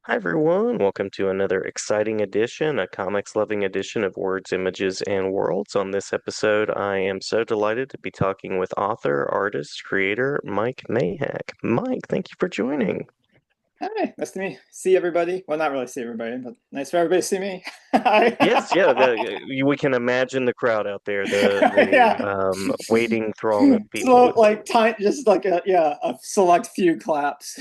Hi, everyone. Welcome to another exciting edition, a comics loving edition of Words, Images, and Worlds. On this episode, I am so delighted to be talking with author, artist, creator Mike Maihack. Mike, thank you for joining. Hi, nice to see everybody. Well, not really see everybody, but nice for everybody to see me. Yes, yeah, we can imagine the crowd out there, the Yeah. waiting throng of Slow, people. like time, just like a select few claps.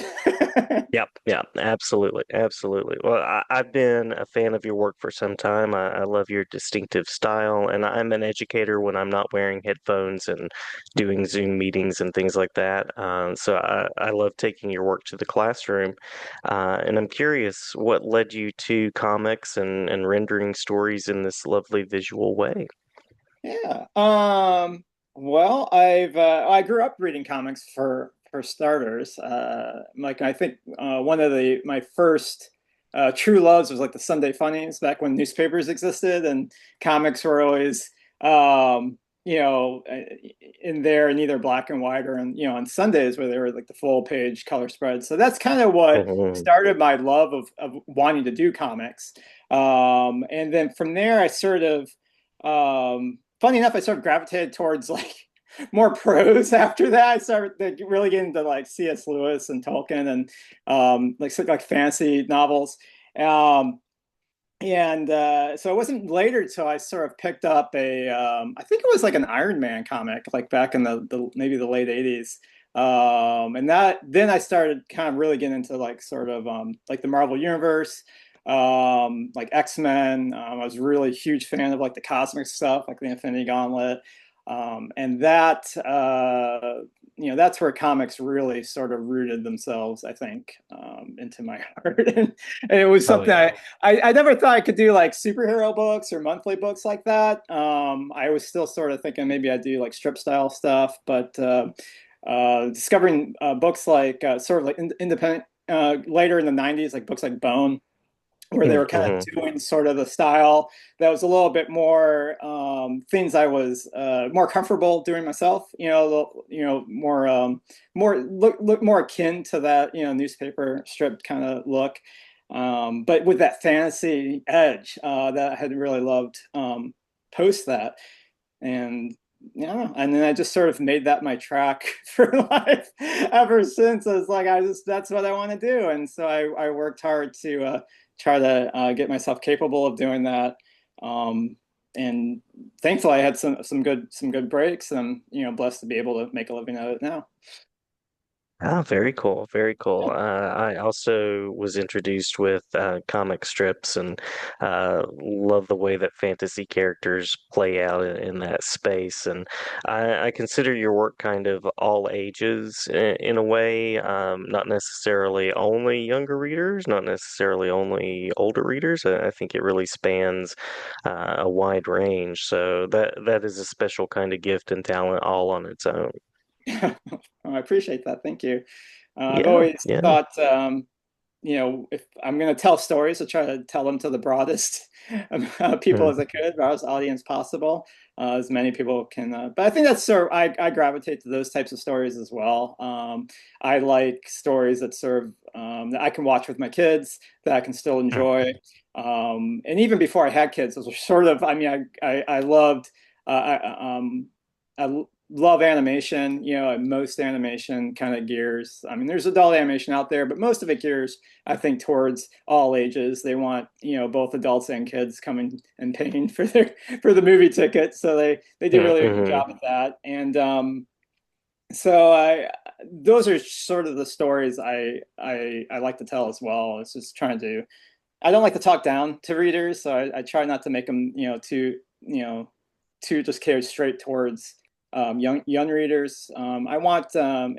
Yep, yeah, absolutely, absolutely. Well, I've been a fan of your work for some time. I love your distinctive style, and I'm an educator when I'm not wearing headphones and doing Zoom meetings and things like that. So I love taking your work to the classroom. And I'm curious, what led you to comics and rendering stories in this lovely visual way? Yeah. Well, I grew up reading comics for starters. Like I think one of the my first true loves was like the Sunday Funnies back when newspapers existed and comics were always you know in there in either black and white or on Sundays where they were like the full page color spread. So that's kind of what Mhm. started my love of wanting to do comics. And then from there I sort of funny enough, I sort of gravitated towards like more prose after that. I started like, really getting into like C.S. Lewis and Tolkien and like fantasy novels. Um, and so it wasn't later till I sort of picked up I think it was like an Iron Man comic, like back in the maybe the late 80s. And that then I started kind of really getting into like sort of like the Marvel Universe, like X-Men. I was really huge fan of like the cosmic stuff, like the Infinity Gauntlet. And that that's where comics really sort of rooted themselves, I think, into my heart. And it was Oh something yeah. I never thought I could do like superhero books or monthly books like that. I was still sort of thinking maybe I'd do like strip style stuff, but discovering books like sort of like independent later in the 90s, like books like Bone, where they were kind of Mm-hmm. doing sort of the style that was a little bit more things I was more comfortable doing myself. More look more akin to that newspaper strip kind of look, but with that fantasy edge that I had really loved post that. And yeah, and then I just sort of made that my track for life ever since. I was like, that's what I want to do, and so I worked hard to try to get myself capable of doing that. Um, and thankfully, I had some good breaks, and I'm blessed to be able to make a living at it now. Ah, very cool, very cool. I also was introduced with comic strips and love the way that fantasy characters play out in that space. And I consider your work kind of all ages in a way, not necessarily only younger readers, not necessarily only older readers. I think it really spans a wide range. So that is a special kind of gift and talent all on its own. I appreciate that. Thank you. I've Yeah, always yeah. thought, if I'm going to tell stories, I try to tell them to the broadest people as I could, broadest audience possible, as many people can. But I think that's sort of, I gravitate to those types of stories as well. I like stories that serve, that I can watch with my kids, that I can still enjoy. And even before I had kids, those were sort of, I mean, I loved, I love animation, and most animation kind of gears. I mean, there's adult animation out there, but most of it gears, I think, towards all ages. They want, both adults and kids coming and paying for the movie ticket. So they do really a good Mm-hmm. job at that. And so I those are sort of the stories I like to tell as well. It's just trying to I don't like to talk down to readers, so I try not to make them, too just cater straight towards young readers. I want,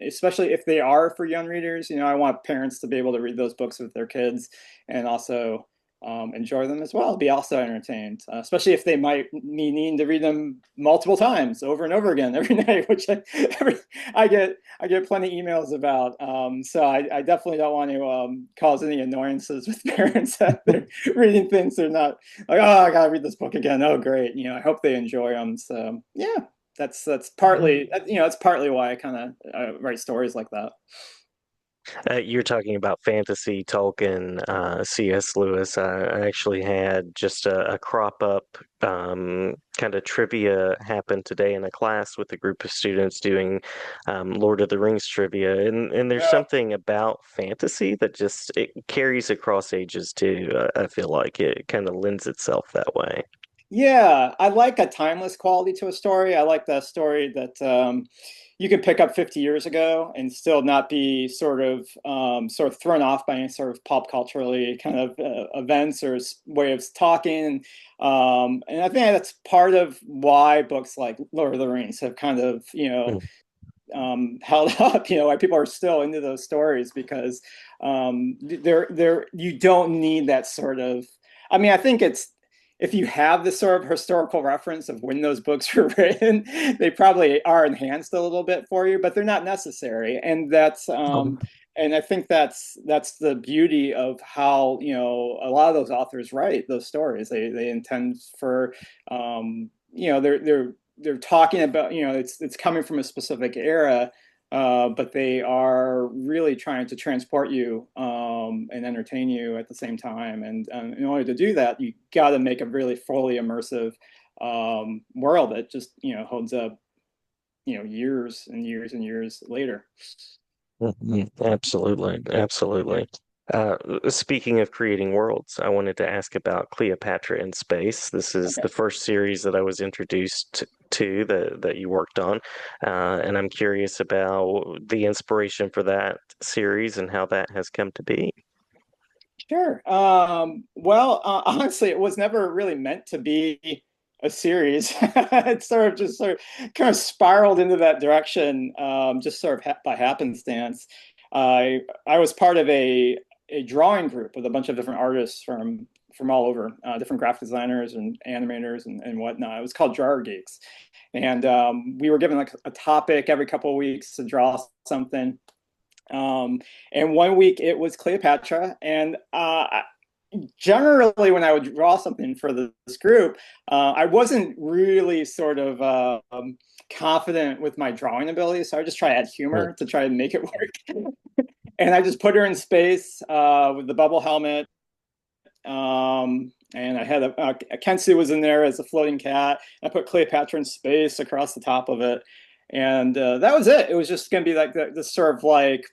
especially if they are for young readers, I want parents to be able to read those books with their kids and also enjoy them as well, be also entertained, especially if they might be needing to read them multiple times over and over again every night, which every, I get plenty of emails about. So I definitely don't want to cause any annoyances with parents that they're reading things they're not like, oh, I gotta read this book again. Oh, great. I hope they enjoy them. So yeah, that's partly that's partly why I kind of write stories like that. You're talking about fantasy, Tolkien, C.S. Lewis. I actually had just a crop up kind of trivia happen today in a class with a group of students doing Lord of the Rings trivia, and there's Yeah. something about fantasy that just it carries across ages too. I feel like it kind of lends itself that way. Yeah, I like a timeless quality to a story. I like that story that you can pick up 50 years ago and still not be sort of thrown off by any sort of pop culturally kind of events or way of talking. And I think that's part of why books like Lord of the Rings have kind of, held up, why people are still into those stories because they're you don't need that sort of. I mean, I think it's if you have this sort of historical reference of when those books were written, they probably are enhanced a little bit for you, but they're not necessary, and I think that's the beauty of how a lot of those authors write those stories. They intend for they're talking about it's coming from a specific era, but they are really trying to transport you and entertain you at the same time. And in order to do that, you got to make a really fully immersive world that just holds up years and years and years later. Mhm. Absolutely, absolutely. Speaking of creating worlds, I wanted to ask about Cleopatra in Space. This is Okay. the first series that I was introduced to that you worked on, and I'm curious about the inspiration for that series and how that has come to be. Sure. Well, honestly, it was never really meant to be a series. It sort of kind of spiraled into that direction, just sort of ha by happenstance. I was part of a drawing group with a bunch of different artists from all over, different graphic designers and animators and whatnot. It was called Drawer Geeks, and we were given like a topic every couple of weeks to draw something. Um, and one week it was Cleopatra. And generally, when I would draw something for this group, I wasn't really sort of confident with my drawing ability. So I just try to add Hmm. humor to try to make it work. And I just put her in space with the bubble helmet. And I had a Kensu was in there as a floating cat. I put Cleopatra in space across the top of it, and that was it. It was just going to be like this sort of like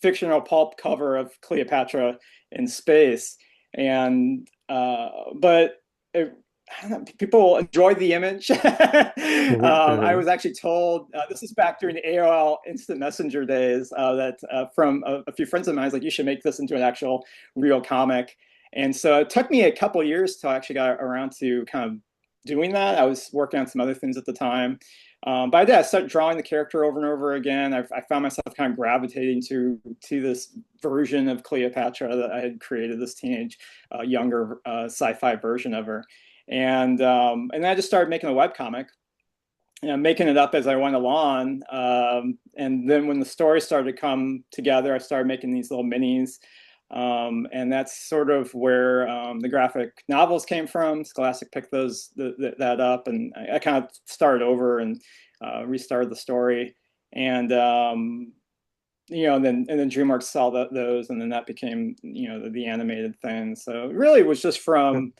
fictional pulp cover of Cleopatra in space, and but it, people enjoyed the image. Hmm. I Hmm. was actually told this is back during the AOL Instant Messenger days that from a few friends of mine, I was like, you should make this into an actual real comic. And so it took me a couple years till I actually got around to kind of doing that. I was working on some other things at the time. But I did. I started drawing the character over and over again. I found myself kind of gravitating to this version of Cleopatra that I had created, this teenage, younger sci-fi version of her. And then I just started making a web comic, making it up as I went along. And then when the story started to come together, I started making these little minis. And that's sort of where the graphic novels came from. Scholastic picked that up, and I kind of started over and restarted the story. And then DreamWorks saw those, and then that became the animated thing. So it really was just from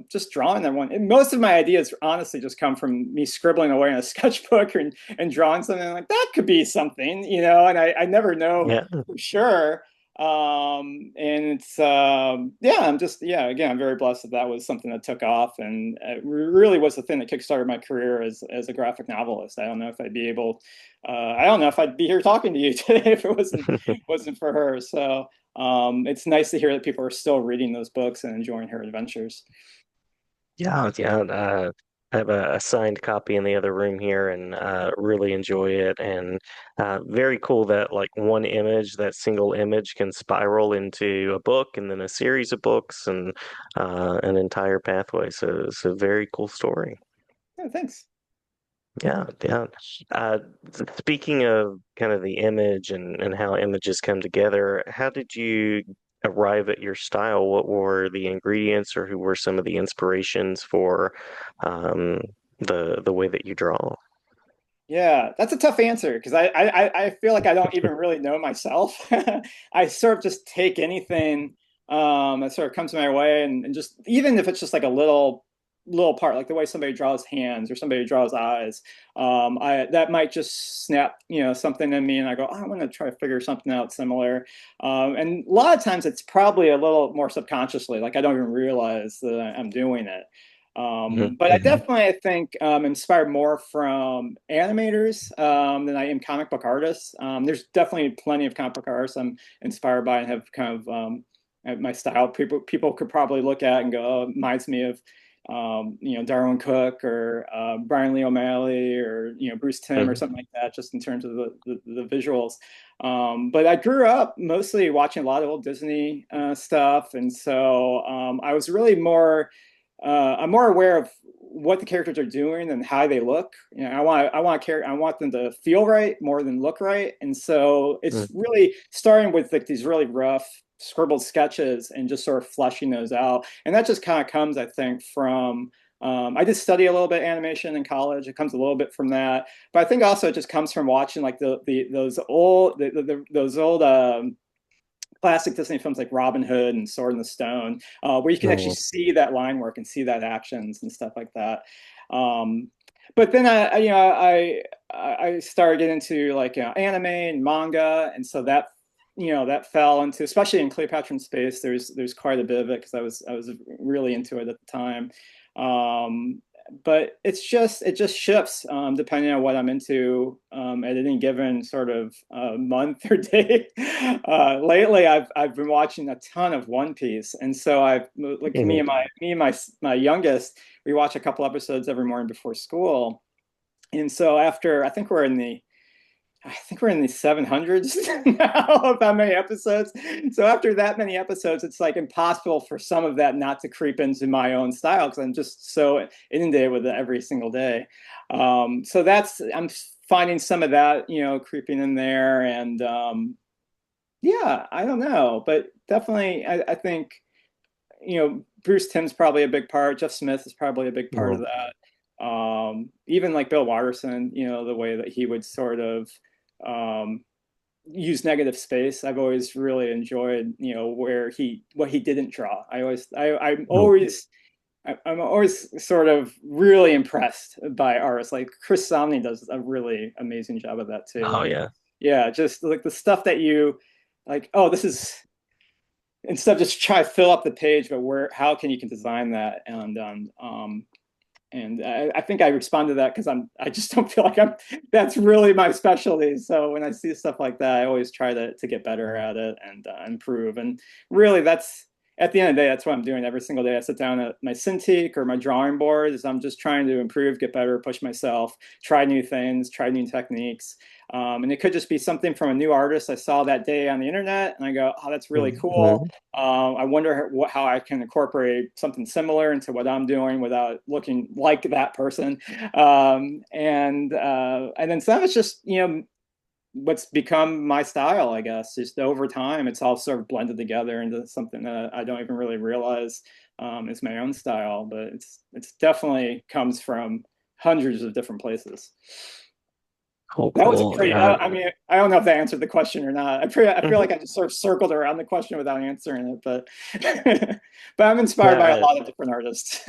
just drawing that one. And most of my ideas honestly just come from me scribbling away in a sketchbook and drawing something like that could be something, and I never know Yeah. for sure. And it's yeah, again, I'm very blessed that that was something that took off, and it really was the thing that kickstarted my career as a graphic novelist. I don't know if I'd be able, I don't know if I'd be here talking to you today if it wasn't for her. So it's nice to hear that people are still reading those books and enjoying her adventures. Yeah, yeah. I have a signed copy in the other room here and really enjoy it. And very cool that like one image, that single image can spiral into a book and then a series of books and an entire pathway. So it's a very cool story. Yeah, thanks. Yeah, yeah. Uh, Speaking of kind of the image and how images come together, how did you arrive at your style? What were the ingredients, or who were some of the inspirations for um, the way that you draw? Yeah, that's a tough answer because I feel like I don't even really know myself. I sort of just take anything that sort of comes my way, and just even if it's just like a little part, like the way somebody draws hands or somebody draws eyes, I that might just snap, something in me, and I go, oh, I want to try to figure something out similar. And a lot of times it's probably a little more subconsciously, like I don't even realize that I'm doing it. Hmm. But I Hmm. definitely, I think, inspired more from animators than I am comic book artists. There's definitely plenty of comic book artists I'm inspired by and have kind of my style. People could probably look at and go, oh, it reminds me of Darwin Cook or Brian Lee O'Malley or Bruce Timm or Hmm. something like that, just in terms of the visuals. But I grew up mostly watching a lot of old Disney stuff, and so I was really more I'm more aware of what the characters are doing and how they look. I want them to feel right more than look right. And so it's really starting with like these really rough scribbled sketches and just sort of fleshing those out. And that just kind of comes, I think, from I did study a little bit animation in college. It comes a little bit from that, but I think also it just comes from watching like those old classic Disney films like Robin Hood and Sword in the Stone, where you can actually Hmm. see that line work and see that actions and stuff like that. Um, but then I started getting into like anime and manga, and so that fell into, especially in Cleopatra in Space. There's quite a bit of it because I was really into it at the time. Um, but it just shifts depending on what I'm into at any given sort of month or day. Lately, I've been watching a ton of One Piece, and so I've like Hmm. me and my youngest, we watch a couple episodes every morning before school. And so after I think we're in the 700s now of how many episodes. So after that many episodes, it's like impossible for some of that not to creep into my own style because I'm just so inundated with it every single day. So I'm finding some of that, creeping in there. And yeah, I don't know, but definitely, I think, Bruce Timm's probably a big part. Jeff Smith is probably a big part of Hmm. that. Even like Bill Watterson, the way that he would sort of um, use negative space. I've always really enjoyed, what he didn't draw. I'm always sort of really impressed by artists. Like Chris Samney does a really amazing job of that too. Oh Like, yeah. yeah, just like the stuff that you like, oh, this is instead of just try to fill up the page, but how can you can design that and I think I respond to that because I just don't feel like that's really my specialty. So when I see stuff like that, I always try to get better at it and improve. And really, that's at the end of the day, that's what I'm doing every single day. I sit down at my Cintiq or my drawing board. Is I'm just trying to improve, get better, push myself, try new things, try new techniques. And it could just be something from a new artist I saw that day on the internet, and I go, "Oh, that's really cool." Hmm. I wonder how I can incorporate something similar into what I'm doing without looking like that person. And then some of it's just what's become my style, I guess. Just over time, it's all sort of blended together into something that I don't even really realize is my own style. But it's definitely comes from hundreds of different places. Cool, That was a cool. pretty. I mean, I don't know if that answered the question or not. I feel like I just sort of circled around the question without answering it, but but I'm inspired by a No, lot of different artists.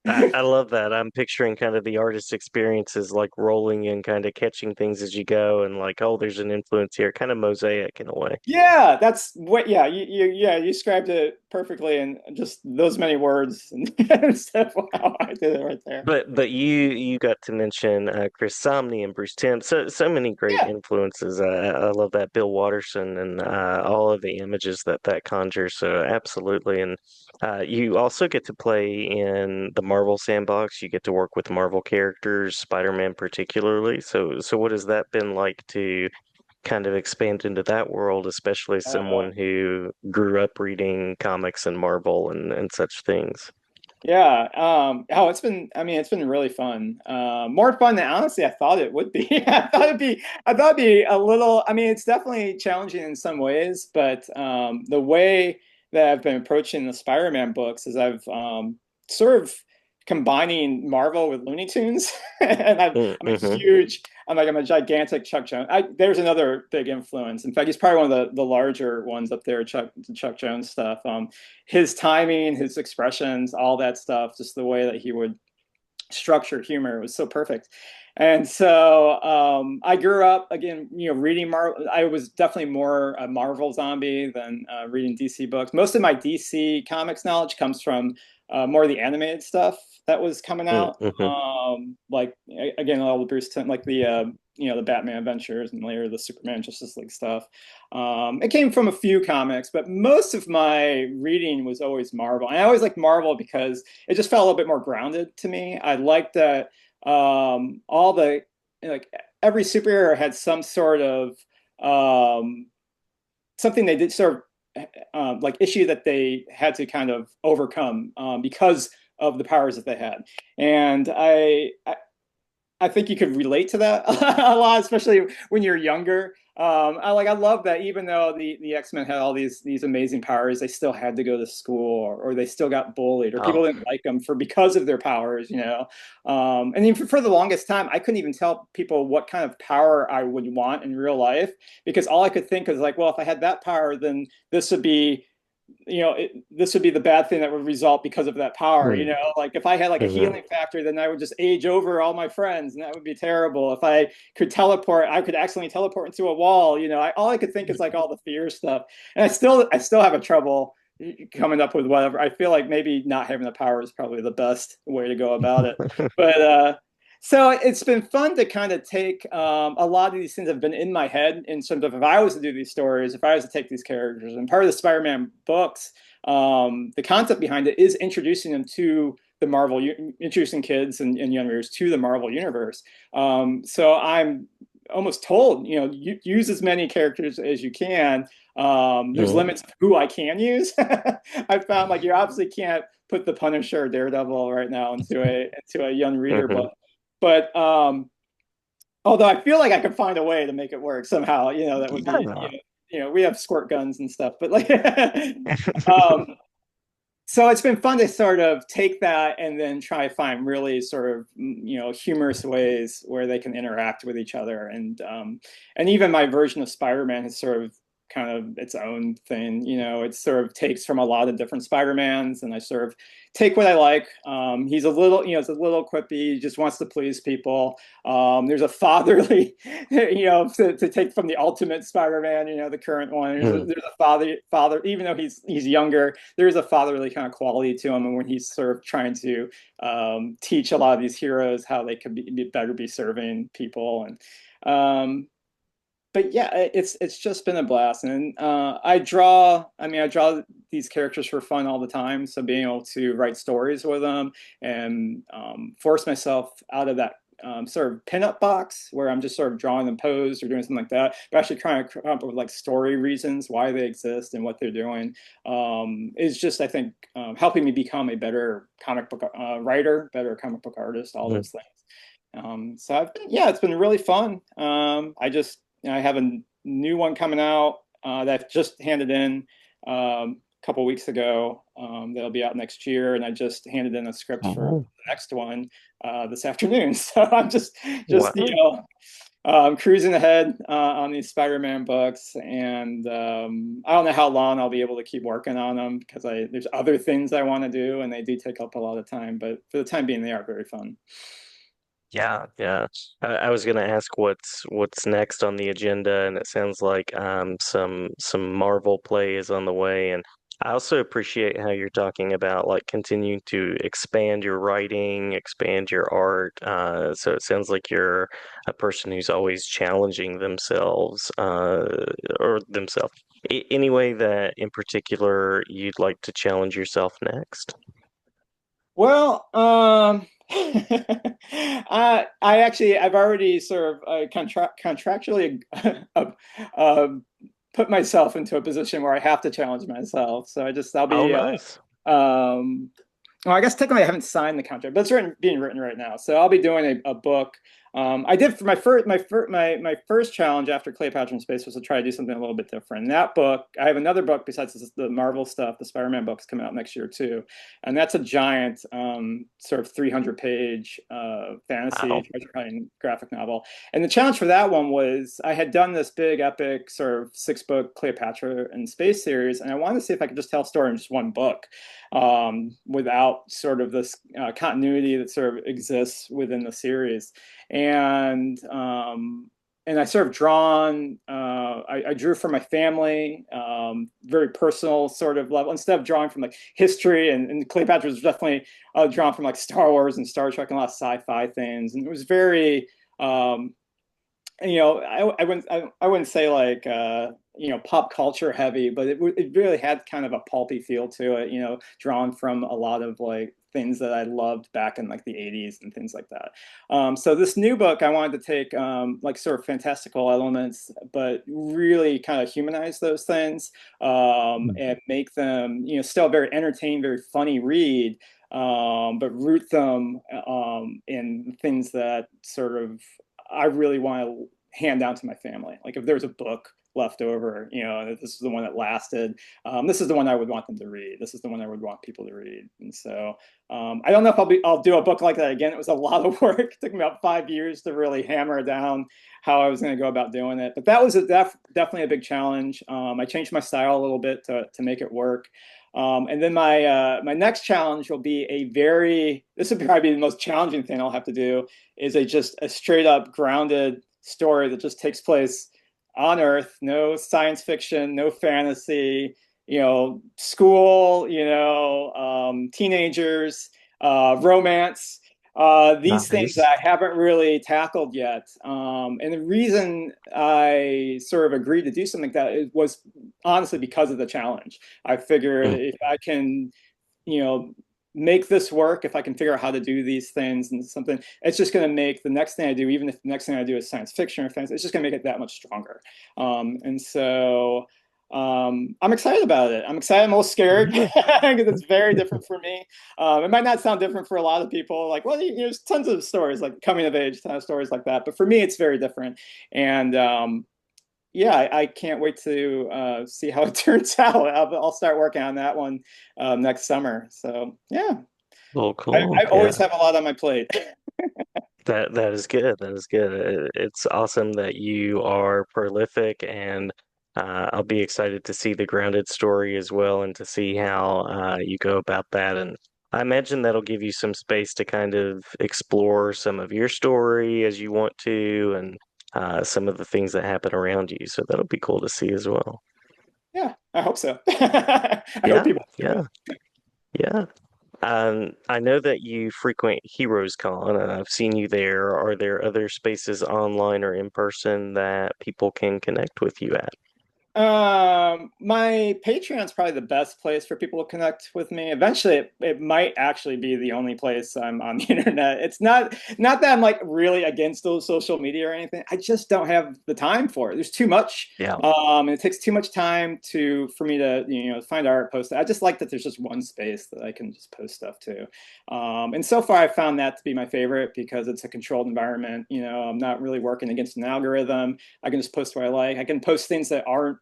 I love that. I'm picturing kind of the artist experiences like rolling in, kind of catching things as you go, and like, oh, there's an influence here, kind of mosaic in a way. Yeah, that's what. Yeah, you described it perfectly in just those many words, and instead of how I did it right there. But you got to mention Chris Somney and Bruce Timm, so many great Yeah. influences. I love that Bill Watterson and all of the images that conjures. So absolutely, and you also get to play in the Marvel sandbox. You get to work with Marvel characters, Spider-Man particularly. So what has that been like to kind of expand into that world, especially as Uh, someone who grew up reading comics and Marvel and such things? Yeah. Oh, I mean, it's been really fun. More fun than honestly I thought it would be. I thought it'd be a little, I mean, it's definitely challenging in some ways, but the way that I've been approaching the Spider-Man books is I've sort of combining Marvel with Looney Tunes. And Mm-hmm. I'm a gigantic Chuck Jones. There's another big influence. In fact, he's probably one of the larger ones up there. Chuck Jones stuff. His timing, his expressions, all that stuff, just the way that he would structure humor was so perfect. And so I grew up again, reading Marvel. I was definitely more a Marvel zombie than reading DC books. Most of my DC comics knowledge comes from more of the animated stuff that was coming out. Mm-hmm. Like again, all the Bruce Timm, like the Batman Adventures and later the Superman Justice League stuff. It came from a few comics, but most of my reading was always Marvel. And I always liked Marvel because it just felt a little bit more grounded to me. I liked that all the like every superhero had some sort of something they did sort of like issue that they had to kind of overcome because of the powers that they had. And I think you could relate to that a lot, especially when you're younger. I love that even though the X-Men had all these amazing powers, they still had to go to school, or they still got bullied, or Oh. people didn't like them because of their powers, And even for the longest time, I couldn't even tell people what kind of power I would want in real life, because all I could think is like, well, if I had that power, then this would be this would be the bad thing that would result because of that power. Like if I had like a Mm-hmm. healing factor, then I would just age over all my friends, and that would be terrible. If I could teleport, I could accidentally teleport into a wall. All I could think is like all the fear stuff, and I still have a trouble coming up with whatever. I feel like maybe not having the power is probably the best way to go about it. But so it's been fun to kind of take a lot of these things have been in my head in terms of if I was to do these stories, if I was to take these characters, and part of the Spider-Man books, the concept behind it is introducing them to the Marvel, introducing kids and young readers to the Marvel universe. So I'm almost told, use as many characters as you can. There's Mm-hmm. limits of who I can use. I found like you obviously can't put the Punisher or Daredevil right now into a young reader, Mm-hmm. but although I feel like I could find a way to make it work somehow, that would be, Yeah. we have squirt guns and stuff, but like, um, so it's been fun to sort of take that and then try to find really sort of humorous ways where they can interact with each other, and even my version of Spider-Man is sort of kind of its own thing. It sort of takes from a lot of different Spider-Mans, and I sort of take what I like. He's a little, it's a little quippy. He just wants to please people. There's a fatherly, to take from the Ultimate Spider-Man, the current one. There's a father, even though he's younger, there is a fatherly kind of quality to him, and when he's sort of trying to teach a lot of these heroes how they could be serving people, and but yeah, it's just been a blast, and I draw. I mean, I draw these characters for fun all the time. So being able to write stories with them and force myself out of that sort of pinup box where I'm just sort of drawing them posed or doing something like that, but actually trying to come up with like story reasons why they exist and what they're doing is just, I think, helping me become a better comic book writer, better comic book artist, all those things. So yeah, it's been really fun. I have a new one coming out that I've just handed in a couple weeks ago. That'll be out next year, and I just handed in a script for Oh. the next one this afternoon. So I'm just Wow. cruising ahead on these Spider-Man books, and I don't know how long I'll be able to keep working on them because there's other things I want to do, and they do take up a lot of time. But for the time being, they are very fun. Yeah, yeah. I was gonna ask what's next on the agenda, and it sounds like some Marvel play is on the way. And I also appreciate how you're talking about like continuing to expand your writing, expand your art. So it sounds like you're a person who's always challenging themselves, or themselves. Any way that in particular you'd like to challenge yourself next? Well, I've already sort of contractually put myself into a position where I have to challenge myself. So I'll Oh, be nice. well, I guess technically I haven't signed the contract, but it's being written right now. So I'll be doing a book. I did for my first challenge after Cleopatra in Space was to try to do something a little bit different. In that book, I have another book besides the Marvel stuff. The Spider-Man book's coming out next year too, and that's a giant sort of 300-page fantasy Wow. treasure hunting graphic novel. And the challenge for that one was I had done this big epic sort of 6-book Cleopatra in Space series, and I wanted to see if I could just tell a story in just one book without sort of this continuity that sort of exists within the series. And and I sort of drawn. I drew from my family, very personal sort of level. Instead of drawing from like history, and Cleopatra was definitely drawn from like Star Wars and Star Trek and a lot of sci-fi things. And it was very I wouldn't say like pop culture heavy, but it really had kind of a pulpy feel to it, drawn from a lot of like things that I loved back in like the 80s and things like that. So this new book, I wanted to take like sort of fantastical elements, but really kind of humanize those things and make them, still very entertaining, very funny read, but root them in things that sort of I really want to hand down to my family. Like if there's a book left over, this is the one that lasted. This is the one I would want them to read. This is the one I would want people to read. And so I don't know if I'll do a book like that again. It was a lot of work. It took me about 5 years to really hammer down how I was going to go about doing it. But that was definitely a big challenge. I changed my style a little bit to make it work. And then my next challenge will be this would probably be the most challenging thing I'll have to do is just a straight up grounded story that just takes place on Earth, no science fiction, no fantasy, school, teenagers, romance, these things that Nice. I haven't really tackled yet. And the reason I sort of agreed to do something like that was honestly because of the challenge. I figured Mm. if I can, you know, make this work, if I can figure out how to do these things and something, it's just going to make the next thing I do, even if the next thing I do is science fiction or fantasy, it's just going to make it that much stronger. And so I'm excited about it. I'm excited. I'm a little scared Yeah. because it's very different for me. It might not sound different for a lot of people. Like, well, there's tons of stories like coming of age, ton of stories like that. But for me, it's very different. And yeah, I can't wait to see how it turns out. I'll start working on that one next summer. So yeah, Well, I cool. always Yeah. have a lot on my plate. That is good. That is good. It's awesome that you are prolific, and I'll be excited to see the grounded story as well, and to see how you go about that. And I imagine that'll give you some space to kind of explore some of your story as you want to, and some of the things that happen around you. So that'll be cool to see as well. Yeah, I hope so. I hope Yeah, people enjoy yeah, it. yeah. I know that you frequent Heroes Con, and I've seen you there. Are there other spaces online or in person that people can connect with you at? My Patreon's probably the best place for people to connect with me. Eventually, it might actually be the only place I'm on the internet. It's not that I'm like really against those social media or anything. I just don't have the time for it. There's too much. Yeah. And it takes too much time for me to find art, post it. I just like that there's just one space that I can just post stuff to. And so far, I've found that to be my favorite because it's a controlled environment. I'm not really working against an algorithm. I can just post what I like. I can post things that aren't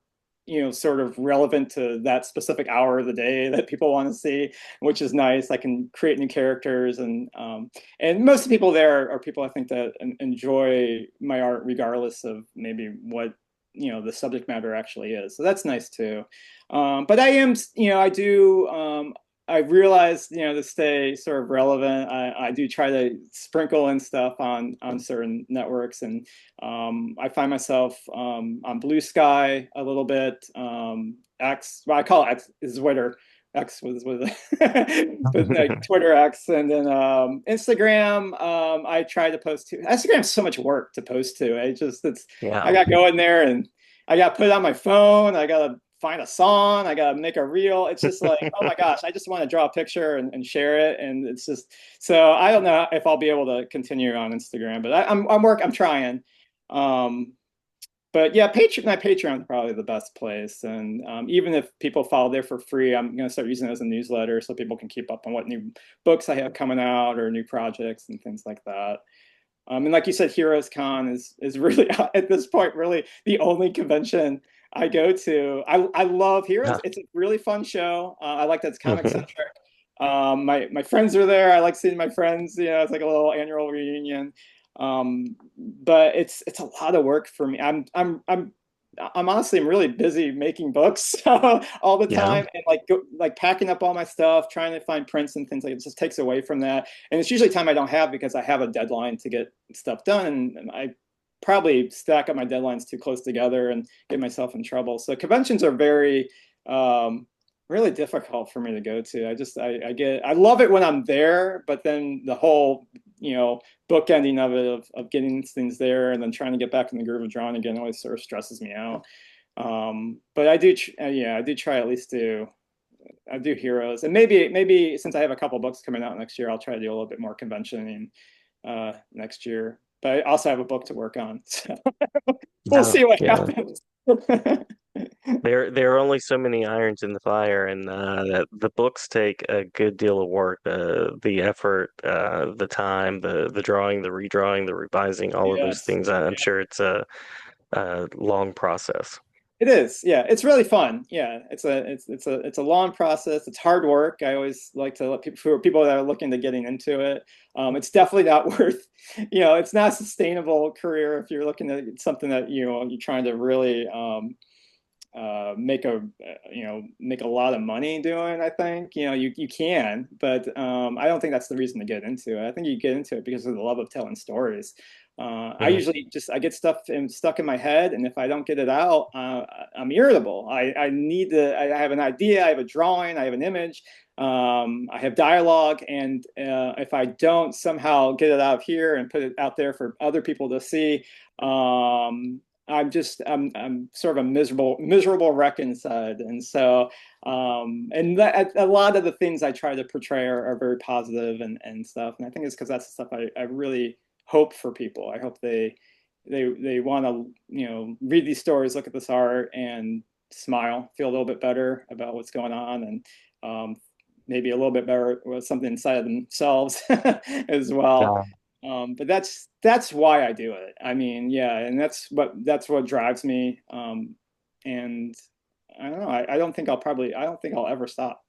sort of relevant to that specific hour of the day that people want to see, which is nice. I can create new characters, and most of the people there are people I think that enjoy my art, regardless of maybe what the subject matter actually is. So that's nice too. But I am, I do. I realize, to stay sort of relevant, I do try to sprinkle in stuff on certain networks, and I find myself on Blue Sky a little bit. X, well, I call it X is Twitter. X was but like Twitter X, and then Instagram. I try to post to. Instagram's so much work to post to. I Yeah. got to go in there and I got to put it on my phone. I got to find a song. I got to make a reel. It's just like, oh my gosh, I just want to draw a picture and share it. And it's just, so I don't know if I'll be able to continue on Instagram, but I'm trying. Um, but yeah, my Patreon is probably the best place. And even if people follow there for free, I'm going to start using it as a newsletter so people can keep up on what new books I have coming out or new projects and things like that. And like you said, Heroes Con is really at this point really the only convention I go to. I love Heroes. Yeah. It's a really fun show. I like that it's comic Hmm. centric. My friends are there. I like seeing my friends. You know, it's like a little annual reunion. But it's a lot of work for me. I'm honestly I'm really busy making books all the Yeah. time and like packing up all my stuff, trying to find prints and things like it just takes away from that. And it's usually time I don't have because I have a deadline to get stuff done, and I probably stack up my deadlines too close together and get myself in trouble. So conventions are very really difficult for me to go to. I love it when I'm there, but then the whole bookending of it of getting things there and then trying to get back in the groove of drawing again always sort of stresses me out. But I do try at least to I do Heroes, and maybe since I have a couple books coming out next year, I'll try to do a little bit more conventioning next year. But I also have a book to work on, so we'll Yeah. see what Yeah. happens. There are only so many irons in the fire, and that the books take a good deal of work. The effort, the time, the drawing, the redrawing, the revising, all of those Yes. things. I'm sure it's a long process. It is, yeah. It's really fun. Yeah, it's a long process. It's hard work. I always like to let people for people that are looking to getting into it. It's definitely not worth, it's not a sustainable career if you're looking at something that you're trying to really make make a lot of money doing. I think you can, but I don't think that's the reason to get into it. I think you get into it because of the love of telling stories. I Mm. usually just I get stuff stuck in my head, and if I don't get it out, I'm irritable. I need to. I have an idea. I have a drawing. I have an image. I have dialogue, and if I don't somehow get it out here and put it out there for other people to see, I'm sort of a miserable wreck inside, and so and a lot of the things I try to portray are very positive and stuff, and I think it's because that's the stuff I really hope for people. I hope they want to read these stories, look at this art, and smile, feel a little bit better about what's going on, and maybe a little bit better with something inside of themselves as well. Yeah. But that's why I do it. I mean, yeah, and that's what drives me. And I don't know. I don't think I'll ever stop.